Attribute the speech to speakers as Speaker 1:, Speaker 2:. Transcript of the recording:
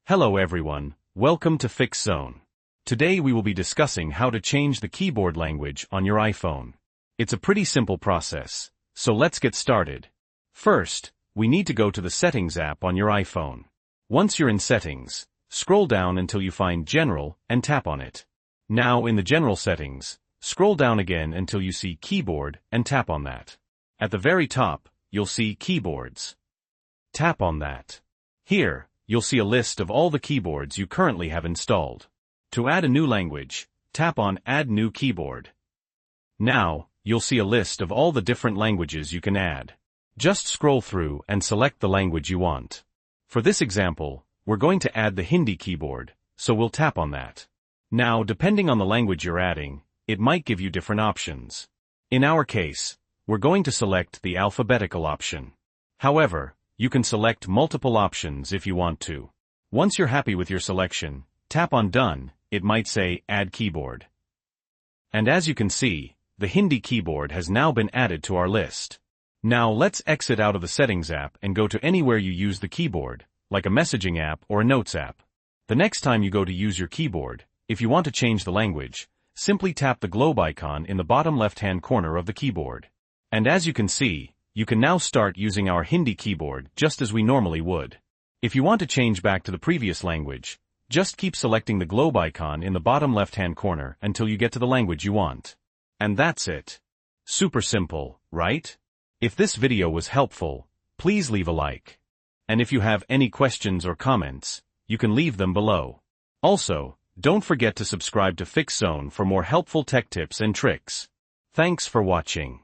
Speaker 1: Hello everyone, welcome to Fix Zone. Today we will be discussing how to change the keyboard language on your iPhone. It's a pretty simple process, so let's get started. First, we need to go to the Settings app on your iPhone. Once you're in Settings, scroll down until you find General and tap on it. Now in the General settings, scroll down again until you see Keyboard and tap on that. At the very top, you'll see Keyboards. Tap on that. Here, you'll see a list of all the keyboards you currently have installed. To add a new language, tap on Add New Keyboard. Now, you'll see a list of all the different languages you can add. Just scroll through and select the language you want. For this example, we're going to add the Hindi keyboard, so we'll tap on that. Now, depending on the language you're adding, it might give you different options. In our case, we're going to select the alphabetical option. However, you can select multiple options if you want to. Once you're happy with your selection, tap on Done. It might say Add Keyboard. And as you can see, the Hindi keyboard has now been added to our list. Now let's exit out of the Settings app and go to anywhere you use the keyboard, like a messaging app or a notes app. The next time you go to use your keyboard, if you want to change the language, simply tap the globe icon in the bottom left-hand corner of the keyboard. And as you can see, you can now start using our Hindi keyboard just as we normally would. If you want to change back to the previous language, just keep selecting the globe icon in the bottom left-hand corner until you get to the language you want. And that's it. Super simple, right? If this video was helpful, please leave a like. And if you have any questions or comments, you can leave them below. Also, don't forget to subscribe to Fix Zone for more helpful tech tips and tricks. Thanks for watching.